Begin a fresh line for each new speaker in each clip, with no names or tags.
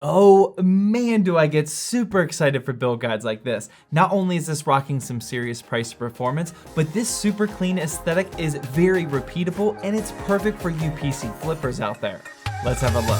Oh man, do I get super excited for build guides like this. Not only is this rocking some serious price to performance, but this super clean aesthetic is very repeatable and it's perfect for you PC flippers out there. Let's have a look.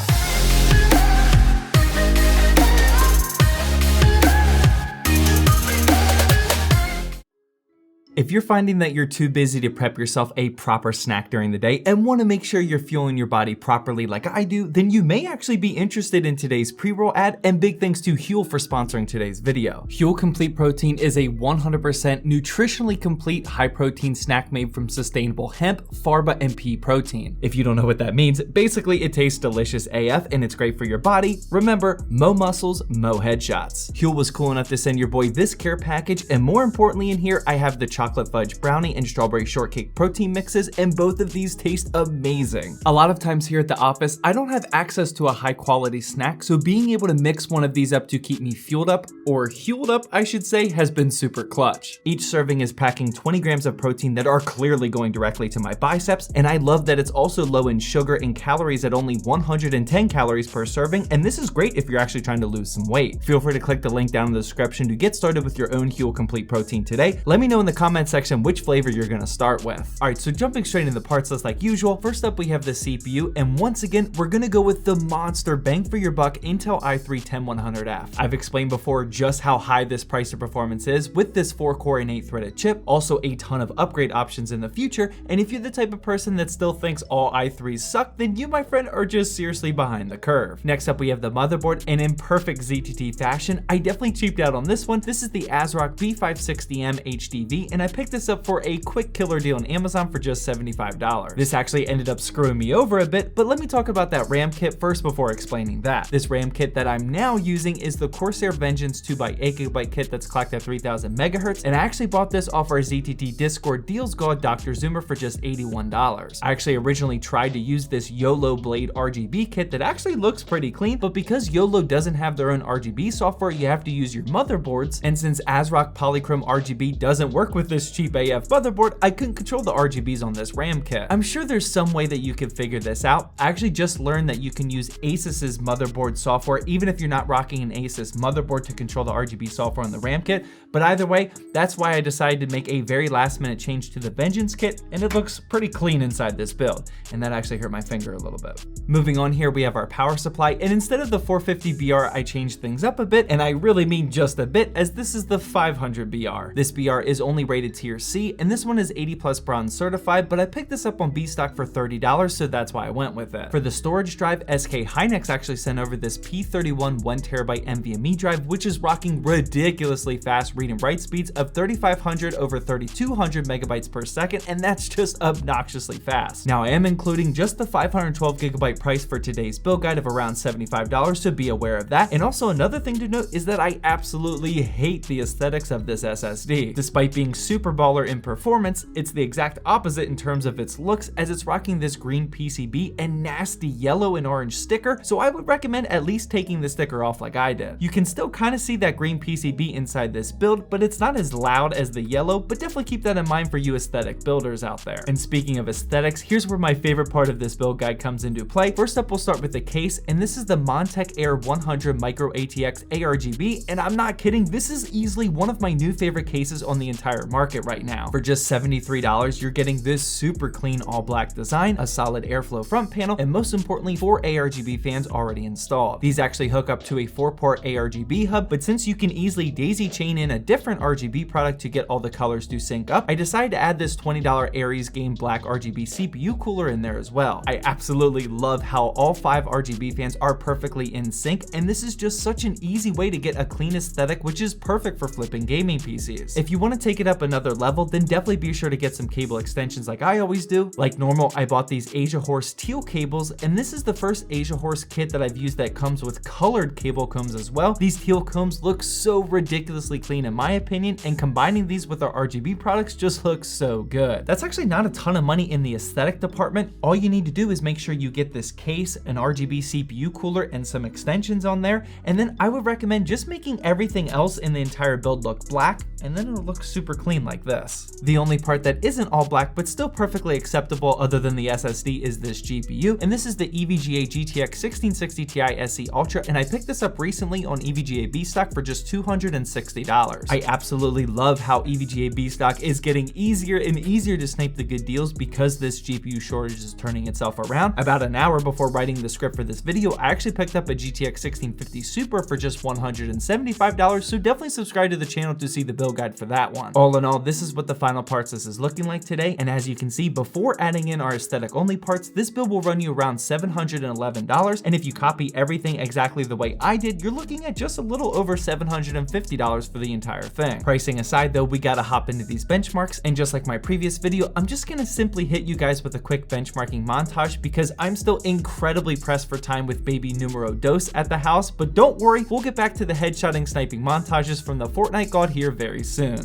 If you're finding that you're too busy to prep yourself a proper snack during the day and want to make sure you're fueling your body properly like I do, then you may actually be interested in today's pre-roll ad, and big thanks to Huel for sponsoring today's video. Huel Complete Protein is a 100% nutritionally complete high protein snack made from sustainable hemp, fava, and pea protein. If you don't know what that means, basically it tastes delicious AF and it's great for your body. Remember, mo muscles, mo headshots. Huel was cool enough to send your boy this care package, and more importantly in here, I have the chocolate fudge brownie and strawberry shortcake protein mixes, and both of these taste amazing. A lot of times here at the office, I don't have access to a high quality snack, so being able to mix one of these up to keep me fueled up, or hueled up I should say, has been super clutch. Each serving is packing 20 grams of protein that are clearly going directly to my biceps, and I love that it's also low in sugar and calories at only 110 calories per serving, and this is great if you're actually trying to lose some weight. Feel free to click the link down in the description to get started with your own Huel Complete Protein today. Let me know in the comments section which flavor you're gonna start with. All right, so jumping straight into the parts list like usual, first up we have the CPU, and once again, we're gonna go with the monster bang for your buck Intel i3-10100F. I've explained before just how high this price to performance is with this 4-core and 8-threaded chip, also a ton of upgrade options in the future, and if you're the type of person that still thinks all i3s suck, then you, my friend, are just seriously behind the curve. Next up we have the motherboard, and in perfect ZTT fashion, I definitely cheaped out on this one. This is the ASRock B560M HDV, and I picked this up for a quick killer deal on Amazon for just $75. This actually ended up screwing me over a bit, but let me talk about that RAM kit first before explaining that. This RAM kit that I'm now using is the Corsair Vengeance 2x8GB kit that's clocked at 3000 megahertz, and I actually bought this off our ZTT Discord deals god Dr. Zoomer for just $81. I actually originally tried to use this YOLO Blade RGB kit that actually looks pretty clean, but because YOLO doesn't have their own RGB software, you have to use your motherboards, and since ASRock Polychrome RGB doesn't work with this cheap AF motherboard, I couldn't control the RGBs on this RAM kit. I'm sure there's some way that you can figure this out. I actually just learned that you can use Asus's motherboard software even if you're not rocking an Asus motherboard to control the RGB software on the RAM kit, but either way, that's why I decided to make a very last minute change to the Vengeance kit, and it looks pretty clean inside this build, and that actually hurt my finger a little bit. Moving on here, we have our power supply, and instead of the 450BR, I changed things up a bit, and I really mean just a bit, as this is the 500BR. This BR is only rated tier C, and this one is 80+ bronze certified, but I picked this up on Bstock for $30, so that's why I went with it. For the storage drive, SK Hynix actually sent over this P31 1TB NVMe drive, which is rocking ridiculously fast read and write speeds of 3500 over 3200 megabytes per second, and that's just obnoxiously fast. Now I am including just the 512GB price for today's build guide of around $75, so be aware of that. And also another thing to note is that I absolutely hate the aesthetics of this SSD. Despite being super baller in performance, it's the exact opposite in terms of its looks, as it's rocking this green PCB and nasty yellow and orange sticker, so I would recommend at least taking the sticker off like I did. You can still kind of see that green PCB inside this build, but it's not as loud as the yellow, but definitely keep that in mind for you aesthetic builders out there. And speaking of aesthetics, here's where my favorite part of this build guide comes into play. First up, we'll start with the case, and this is the Montech Air 100 Micro ATX ARGB, and I'm not kidding, this is easily one of my new favorite cases on the entire market right now. For just $73, you're getting this super clean all black design, a solid airflow front panel, and most importantly, 4 ARGB fans already installed. These actually hook up to a 4-port ARGB hub, but since you can easily daisy chain in a different RGB product to get all the colors to sync up, I decided to add this $20 Aries Game Black RGB CPU cooler in there as well. I absolutely love how all 5 RGB fans are perfectly in sync, and this is just such an easy way to get a clean aesthetic, which is perfect for flipping gaming PCs. If you want to take it up another level, then definitely be sure to get some cable extensions like I always do. Like normal, I bought these Asia Horse teal cables, and this is the first Asia Horse kit that I've used that comes with colored cable combs as well. These teal combs look so ridiculously clean in my opinion, and combining these with our RGB products just looks so good. That's actually not a ton of money in the aesthetic department. All you need to do is make sure you get this case, an RGB CPU cooler, and some extensions on there, and then I would recommend just making everything else in the entire build look black, and then it'll look super clean same like this. The only part that isn't all black but still perfectly acceptable other than the SSD is this GPU, and this is the EVGA GTX 1660 Ti SE Ultra, and I picked this up recently on EVGA B-Stock for just $260. I absolutely love how EVGA B-Stock is getting easier and easier to snipe the good deals because this GPU shortage is turning itself around. About an hour before writing the script for this video, I actually picked up a GTX 1650 Super for just $175, so definitely subscribe to the channel to see the build guide for that one. All in all, this is what the final parts list is looking like today, and as you can see, before adding in our aesthetic only parts, this build will run you around $711, and if you copy everything exactly the way I did, you're looking at just a little over $750 for the entire thing. Pricing aside though, we gotta hop into these benchmarks, and just like my previous video, I'm just gonna simply hit you guys with a quick benchmarking montage because I'm still incredibly pressed for time with baby numero dos at the house, but don't worry, we'll get back to the headshotting sniping montages from the Fortnite God here very soon.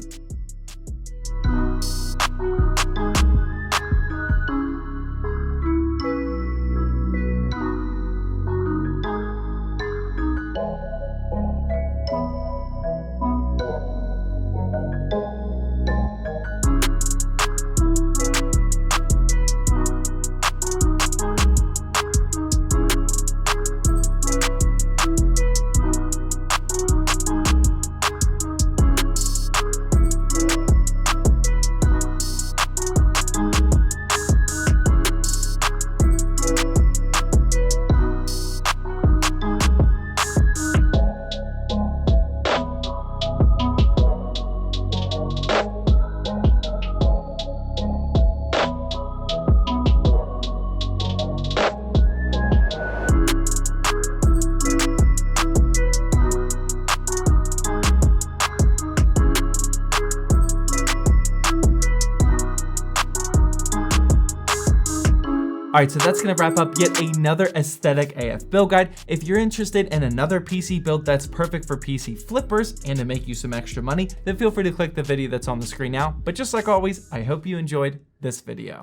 Alright, so that's gonna wrap up yet another aesthetic AF build guide. If you're interested in another PC build that's perfect for PC flippers and to make you some extra money, then feel free to click the video that's on the screen now. But just like always, I hope you enjoyed this video.